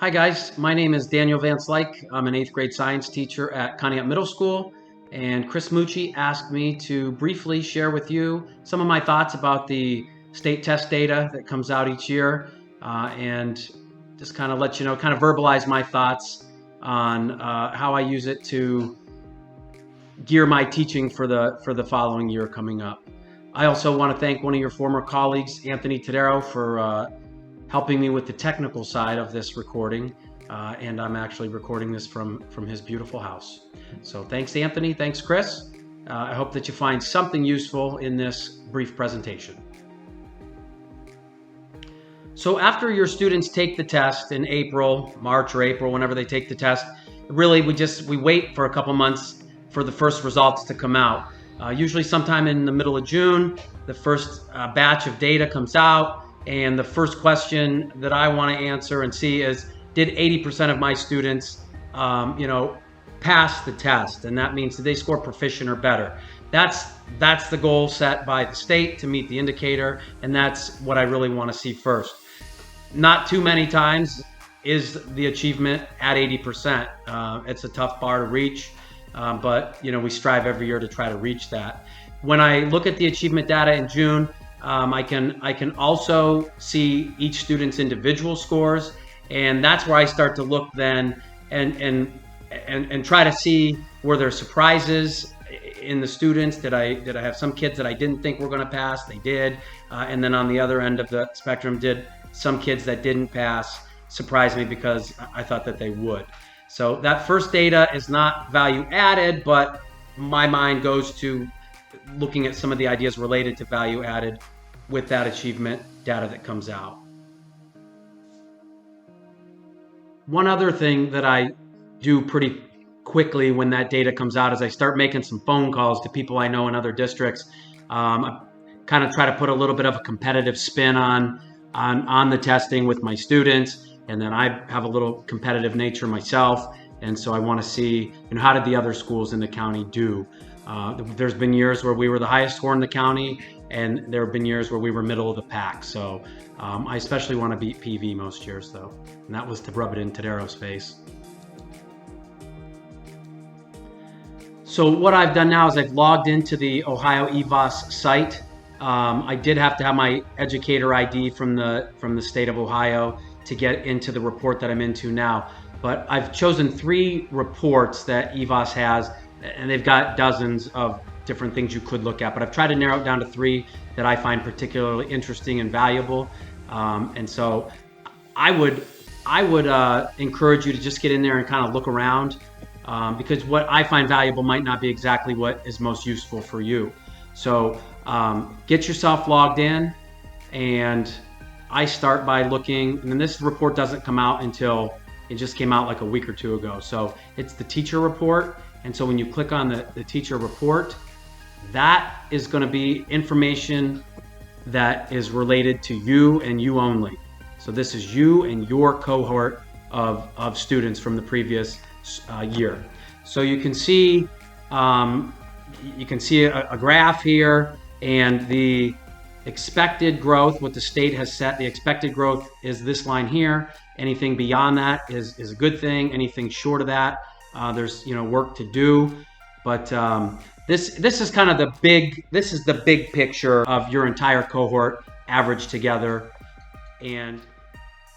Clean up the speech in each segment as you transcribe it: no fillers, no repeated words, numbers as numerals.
Hi guys, my name is Daniel Van Slyke. I'm an 8th grade science teacher at Conneaut Middle School, and Chris Mucci asked me to briefly share with you some of my thoughts about the state test data that comes out each year, and just kind of let you know, kind of verbalize my thoughts on how I use it to gear my teaching for the following year coming up. I also want to thank one of your former colleagues, Anthony Tadero, for helping me with the technical side of this recording, and I'm actually recording this from his beautiful house. So thanks, Anthony. Thanks, Chris. I hope that you find something useful in this brief presentation. So after your students take the test in March or April, whenever they take the test, really we wait for a couple months for the first results to come out. Usually sometime in the middle of June, the first batch of data comes out. And the first question that I want to answer and see is, did 80% of my students, pass the test? And that means, did they score proficient or better? That's the goal set by the state to meet the indicator, and that's what I really want to see first. Not too many times is the achievement at 80%. It's a tough bar to reach, but we strive every year to try to reach that. When I look at the achievement data in June, I can also see each student's individual scores, and that's where I start to look then and try to see, were there surprises in the students? Did I have some kids that I didn't think were going to pass? They did, and then on the other end of the spectrum, did some kids that didn't pass surprise me because I thought that they would? So that first data is not value added, but my mind goes to looking at some of the ideas related to value added with that achievement data that comes out. One other thing that I do pretty quickly when that data comes out is I start making some phone calls to people I know in other districts. I kind of try to put a little bit of a competitive spin on the testing with my students, and then I have a little competitive nature myself, and so I want to see, how did the other schools in the county do? There's been years where we were the highest score in the county, and there have been years where we were middle of the pack. So I especially want to beat PV most years, though, and that was to rub it in Tadero's face. So what I've done now is I've logged into the Ohio EVAAS site. I did have to have my educator ID from the state of Ohio to get into the report that I'm into now. But I've chosen 3 reports that EVAAS has, and they've got dozens of different things you could look at, but I've tried to narrow it down to 3 that I find particularly interesting and valuable. And so I would encourage you to just get in there and kind of look around, because what I find valuable might not be exactly what is most useful for you. So get yourself logged in, and I start by looking, and this report doesn't come out until, it just came out like a week or 2 ago. So it's the teacher report. And so when you click on the teacher report, that is going to be information that is related to you and you only. So this is you and your cohort of students from the previous year. So you can see a graph here, and the expected growth, what the state has set, the expected growth is this line here. Anything beyond that is a good thing. Anything short of that, there's work to do. But this is kind of the big picture of your entire cohort averaged together. And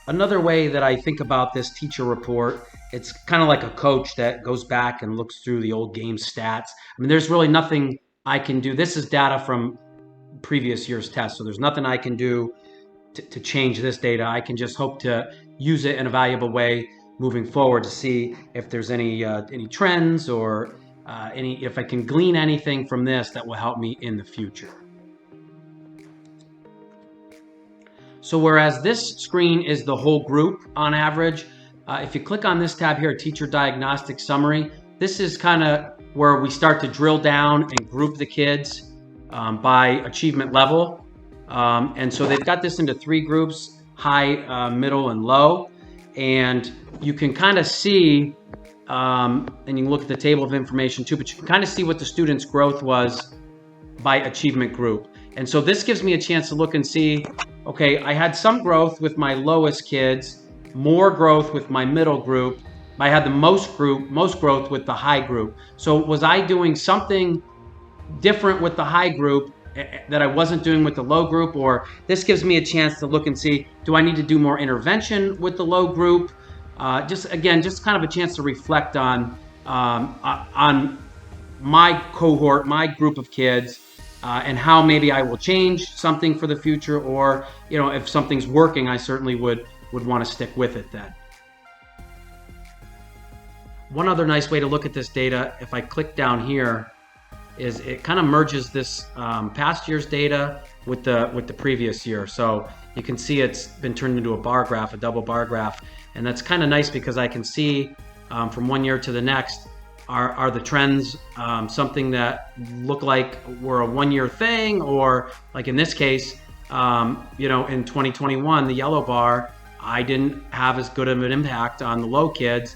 another way that I think about this teacher report, it's kind of like a coach that goes back and looks through the old game stats. I mean, there's really nothing I can do. This is data from previous year's tests, so there's nothing I can do to change this data. I can just hope to use it in a valuable way moving forward to see if there's any trends or if I can glean anything from this that will help me in the future. So whereas this screen is the whole group on average, if you click on this tab here, Teacher Diagnostic Summary, this is kind of where we start to drill down and group the kids by achievement level. And so they've got this into 3 groups, high, middle, and low. And you can kind of see, and you can look at the table of information too, but you can kind of see what the students' growth was by achievement group. And so this gives me a chance to look and see, okay, I had some growth with my lowest kids, more growth with my middle group. I had the most growth with the high group. So was I doing something different with the high group that I wasn't doing with the low group? Or this gives me a chance to look and see, do I need to do more intervention with the low group? Just kind of a chance to reflect on my cohort, my group of kids, and how maybe I will change something for the future, or if something's working, I certainly would want to stick with it then. One other nice way to look at this data, if I click down here, is it kind of merges this past year's data with the previous year. So you can see it's been turned into a bar graph, a double bar graph, and that's kind of nice because I can see from one year to the next, are the trends something that look like were a one-year thing, or like in this case, in 2021, the yellow bar, I didn't have as good of an impact on the low kids,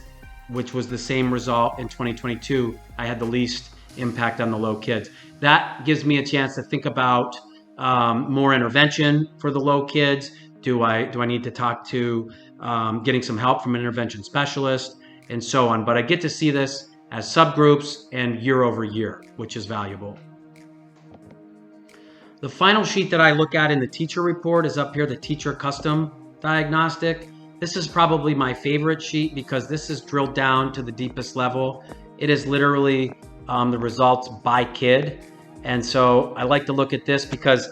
which was the same result in 2022. I had the least impact on the low kids. That gives me a chance to think about more intervention for the low kids. Do I need to talk to getting some help from an intervention specialist, and so on? But I get to see this as subgroups and year over year, which is valuable. The final sheet that I look at in the teacher report is up here, the teacher custom diagnostic. This is probably my favorite sheet because this is drilled down to the deepest level. It is literally the results by kid. And so I like to look at this because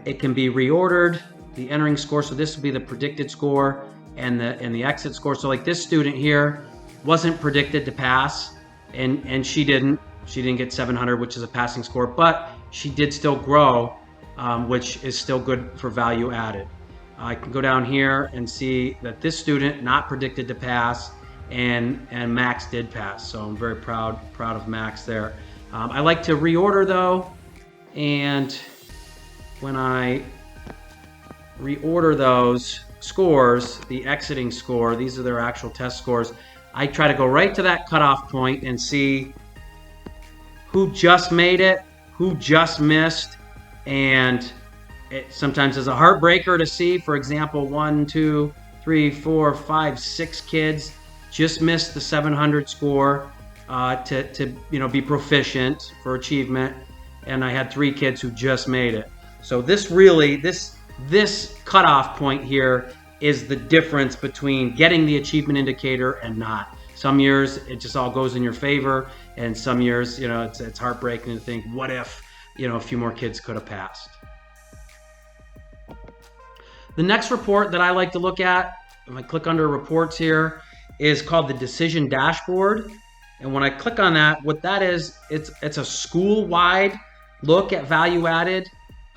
it can be reordered, the entering score. So this would be the predicted score and the exit score. So like this student here wasn't predicted to pass, and she didn't get 700, which is a passing score, but she did still grow, which is still good for value added. I can go down here and see that this student not predicted to pass, and Max did pass. So I'm very proud of Max there. I like to reorder though, and when I reorder those scores, the exiting score, these are their actual test scores, I try to go right to that cutoff point and see who just made it, who just missed, and it sometimes is a heartbreaker to see. For example, 1, 2, 3, 4, 5, 6 kids just missed the 700 score to be proficient for achievement, and I had 3 kids who just made it. So this really, this cutoff point here is the difference between getting the achievement indicator and not. Some years it just all goes in your favor, and some years it's heartbreaking to think, what if a few more kids could have passed. The next report that I like to look at, if I click under reports here, is called the decision dashboard. And when I click on that, what that is, it's a school-wide look at value added,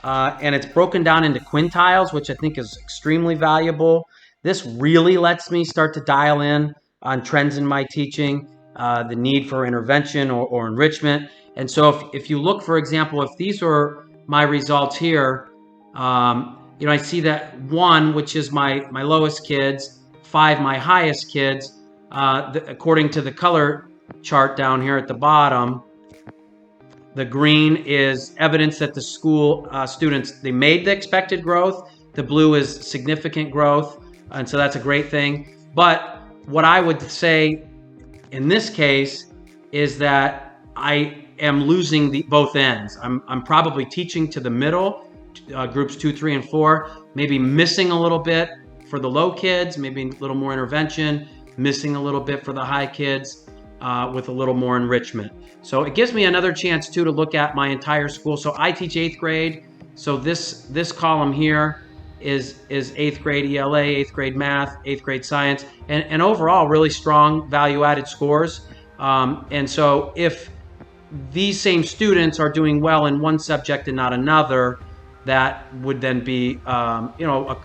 and it's broken down into quintiles, which I think is extremely valuable. This really lets me start to dial in on trends in my teaching, the need for intervention or enrichment. And so if you look, for example, if these are my results here, I see that 1, which is my lowest kids, 5, my highest kids, according to the color chart down here at the bottom, the green is evidence that the school students, they made the expected growth. The blue is significant growth, and so that's a great thing. But what I would say in this case is that I am losing both ends. I'm probably teaching to the middle, groups 2, 3, and 4, maybe missing a little bit for the low kids, maybe a little more intervention, missing a little bit for the high kids, with a little more enrichment. So it gives me another chance too to look at my entire school. So I teach 8th grade. So this column here is 8th grade ELA, 8th grade math, 8th grade science, and overall really strong value-added scores. And so if these same students are doing well in one subject and not another, that would then be a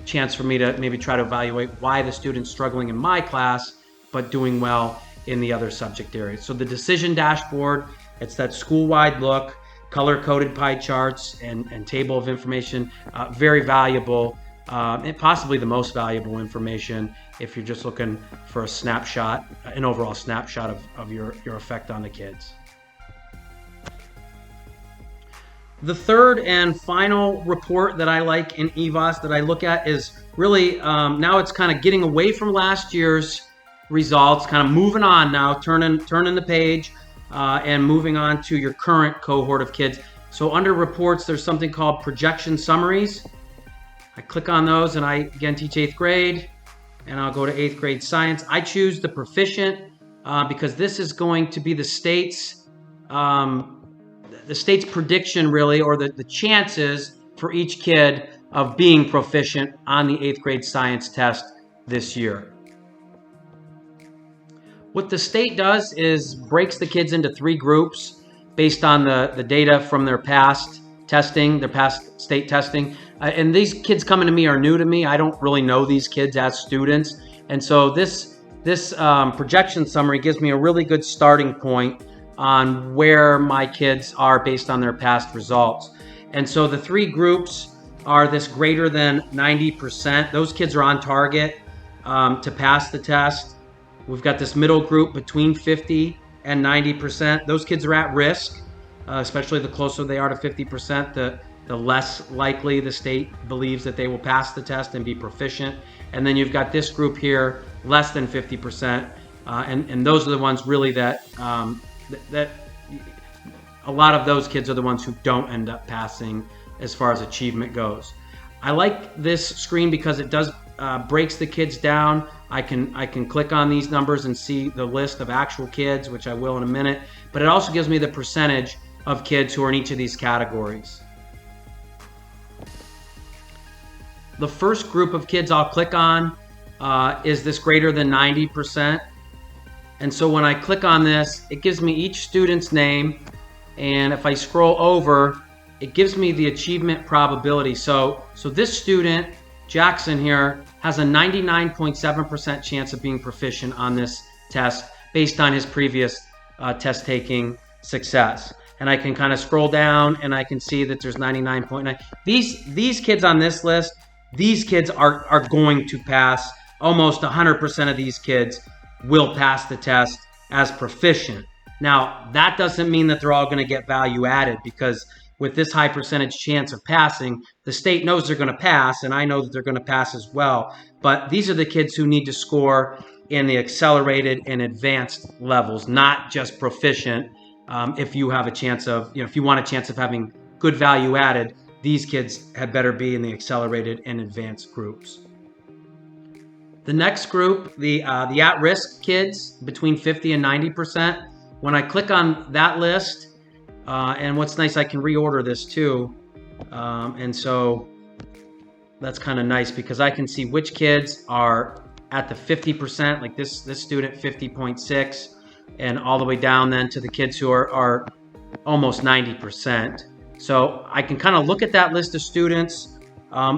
chance for me to maybe try to evaluate why the student's struggling in my class but doing well in the other subject areas. So the decision dashboard, it's that school-wide look, color-coded pie charts and table of information, very valuable, and possibly the most valuable information if you're just looking for a snapshot, an overall snapshot of your effect on the kids. The third and final report that I like in EVAAS that I look at is really now it's kind of getting away from last year's results, kind of moving on now, turning the page and moving on to your current cohort of kids. So under reports, there's something called projection summaries. I click on those and I again teach 8th grade, and I'll go to 8th grade science. I choose the proficient because this is going to be the state's prediction really, or the chances for each kid of being proficient on the 8th grade science test this year. What the state does is breaks the kids into 3 groups based on the data from their past testing, their past state testing. And these kids coming to me are new to me. I don't really know these kids as students. And so this projection summary gives me a really good starting point on where my kids are based on their past results. And so the 3 groups are this greater than 90%. Those kids are on target to pass the test. We've got this middle group between 50 and 90%. Those kids are at risk, especially the closer they are to 50%, the less likely the state believes that they will pass the test and be proficient. And then you've got this group here, less than 50%, and those are the ones really that a lot of those kids are the ones who don't end up passing as far as achievement goes. I like this screen because it does breaks the kids down. I can click on these numbers and see the list of actual kids, which I will in a minute, but it also gives me the percentage of kids who are in each of these categories. The first group of kids I'll click on is this greater than 90%. And so when I click on this, it gives me each student's name. And if I scroll over, it gives me the achievement probability. So this student, Jackson here, has a 99.7% chance of being proficient on this test based on his previous test taking success. And I can kind of scroll down and I can see that there's 99.9. These kids on this list, these kids are going to pass. Almost 100% of these kids will pass the test as proficient. Now, that doesn't mean that they're all going to get value added, because with this high percentage chance of passing, the state knows they're going to pass, and I know that they're going to pass as well. But these are the kids who need to score in the accelerated and advanced levels, not just proficient. If you have a chance of, if you want a chance of having good value added, these kids had better be in the accelerated and advanced groups. The next group, the at-risk kids between 50 and 90%, when I click on that list, and what's nice, I can reorder this too. And so that's kind of nice because I can see which kids are at the 50%, like this student 50.6, and all the way down then to the kids who are almost 90%. So I can kind of look at that list of students.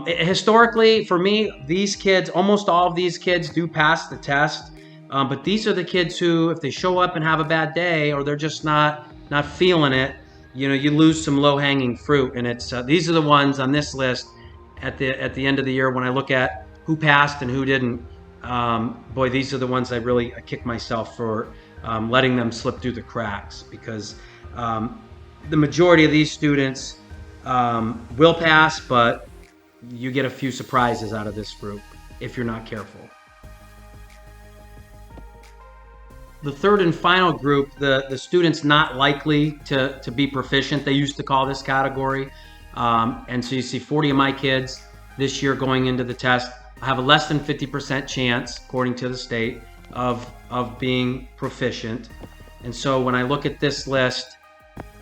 Historically, for me, these kids, almost all of these kids do pass the test. But these are the kids who, if they show up and have a bad day, or they're just not feeling it, you lose some low-hanging fruit. And it's these are the ones on this list at the end of the year when I look at who passed and who didn't. Boy, these are the ones I kick myself for letting them slip through the cracks, because the majority of these students will pass, but you get a few surprises out of this group if you're not careful. The third and final group, the students not likely to be proficient, they used to call this category. And so you see 40 of my kids this year going into the test have a less than 50% chance, according to the state, of being proficient. And so when I look at this list,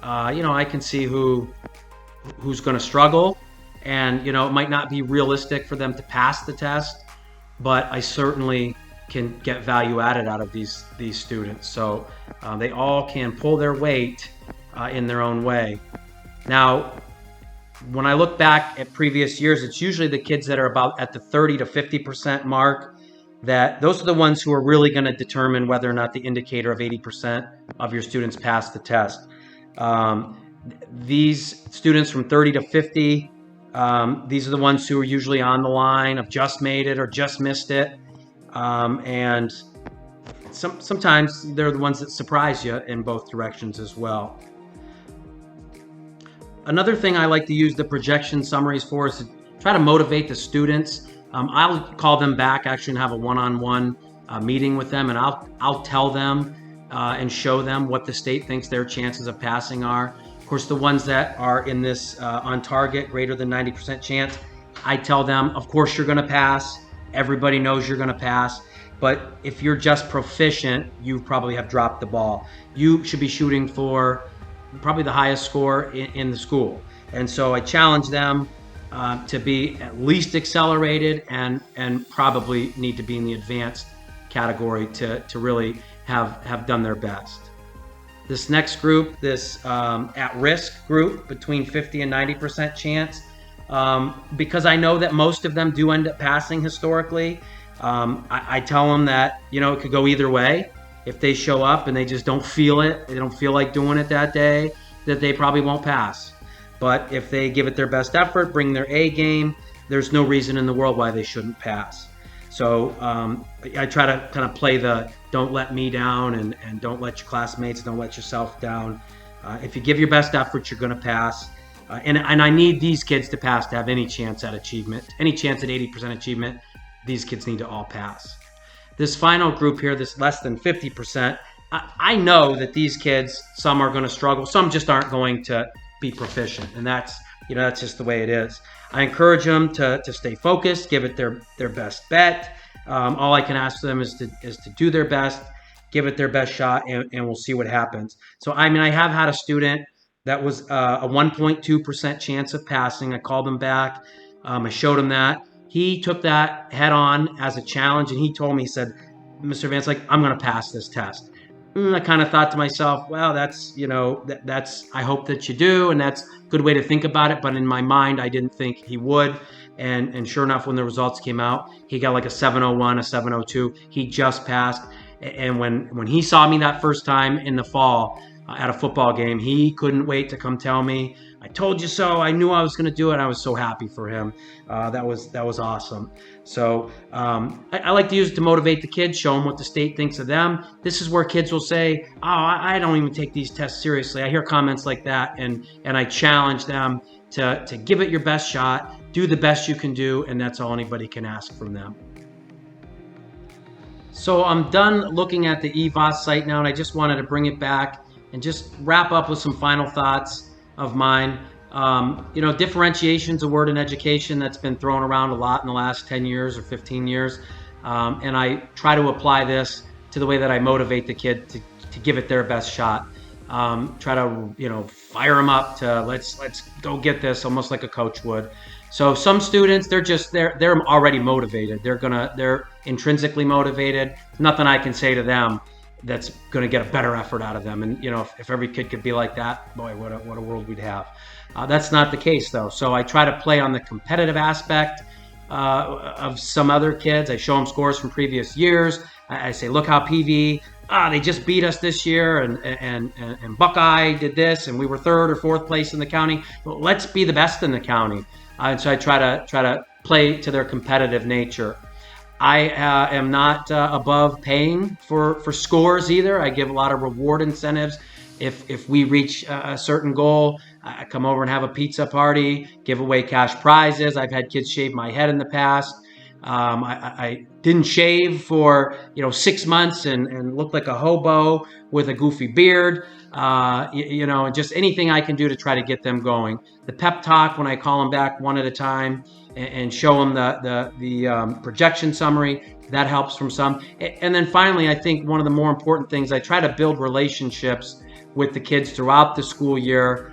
I can see who's going to struggle, and it might not be realistic for them to pass the test, but I certainly can get value added out of these students. So they all can pull their weight in their own way. Now, when I look back at previous years, it's usually the kids that are about at the 30 to 50% mark, that those are the ones who are really going to determine whether or not the indicator of 80% of your students pass the test. These students from 30 to 50, these are the ones who are usually on the line of just made it or just missed it. And sometimes they're the ones that surprise you in both directions as well. Another thing I like to use the projection summaries for is to try to motivate the students. I'll call them back actually and have a one-on-one meeting with them, and I'll tell them and show them what the state thinks their chances of passing are. Of course, the ones that are in this on target, greater than 90% chance, I tell them, of course you're going to pass. Everybody knows you're going to pass. But if you're just proficient, you probably have dropped the ball. You should be shooting for probably the highest score in the school. And so I challenge them to be at least accelerated and probably need to be in the advanced category to really have done their best. This next group, this at-risk group, between 50 and 90% chance, because I know that most of them do end up passing historically, I tell them that, it could go either way. If they show up and they just don't feel it, they don't feel like doing it that day, that they probably won't pass. But if they give it their best effort, bring their A game, there's no reason in the world why they shouldn't pass. So I try to kind of play the don't let me down and don't let your classmates, don't let yourself down. If you give your best effort, you're going to pass. And I need these kids to pass to have any chance at achievement, any chance at 80% achievement. These kids need to all pass. This final group here, this less than 50%, I know that these kids, some are going to struggle, some just aren't going to be proficient, and that's just the way it is. I encourage them to stay focused, give it their best bet. All I can ask them is to do their best, give it their best shot, and we'll see what happens. So I have had a student that was a 1.2% chance of passing. I called him back. I showed him that. He took that head on as a challenge, and he told me, he said, Mr. Vance, I'm going to pass this test. I kind of thought to myself, well, that's I hope that you do, and that's a good way to think about it. But in my mind, I didn't think he would. And sure enough, when the results came out, he got like a 701, a 702. He just passed. And when he saw me that first time in the fall at a football game, he couldn't wait to come tell me, I told you so. I knew I was going to do it. I was so happy for him. That was awesome. So I like to use it to motivate the kids, show them what the state thinks of them. This is where kids will say, oh, I don't even take these tests seriously. I hear comments like that, and I challenge them to give it your best shot, do the best you can do, and that's all anybody can ask from them. So I'm done looking at the EVAAS site now, and I just wanted to bring it back and just wrap up with some final thoughts of mine. Differentiation is a word in education that's been thrown around a lot in the last 10 years or 15 years. And I try to apply this to the way that I motivate the kid to give it their best shot. Try to, fire them up to let's go get this, almost like a coach would. So some students, they're already motivated. They're intrinsically motivated. Nothing I can say to them that's going to get a better effort out of them. And if every kid could be like that, boy, what a world we'd have. That's not the case though. So I try to play on the competitive aspect of some other kids. I show them scores from previous years. I say, look how PV, they just beat us this year, and Buckeye did this, and we were 3rd or 4th place in the county. Well, let's be the best in the county. And so I try to play to their competitive nature. I am not above paying for scores either. I give a lot of reward incentives. If we reach a certain goal, I come over and have a pizza party, give away cash prizes. I've had kids shave my head in the past. I didn't shave for 6 months and looked like a hobo with a goofy beard. Just anything I can do to try to get them going. The pep talk when I call them back one at a time and show them the projection summary, that helps from some. And then finally, I think one of the more important things, I try to build relationships with the kids throughout the school year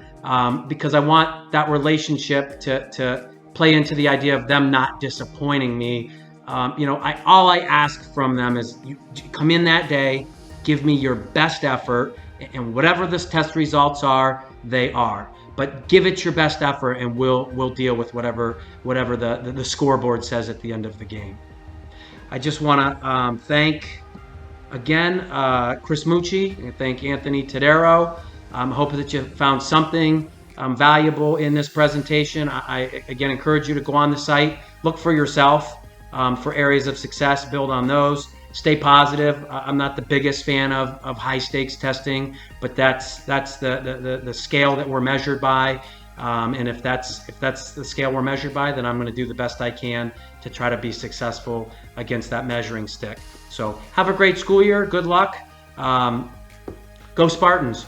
because I want that relationship to play into the idea of them not disappointing me. All I ask from them is you come in that day, give me your best effort, and whatever the test results are, they are. But give it your best effort, and we'll deal with whatever the scoreboard says at the end of the game. I just want to thank again Chris Mucci and thank Anthony Tadero. I'm hoping that you found something valuable in this presentation. I again encourage you to go on the site, look for yourself for areas of success, build on those. Stay positive. I'm not the biggest fan of high stakes testing, but that's the scale that we're measured by. And if that's the scale we're measured by, then I'm going to do the best I can to try to be successful against that measuring stick. So have a great school year. Good luck. Go Spartans.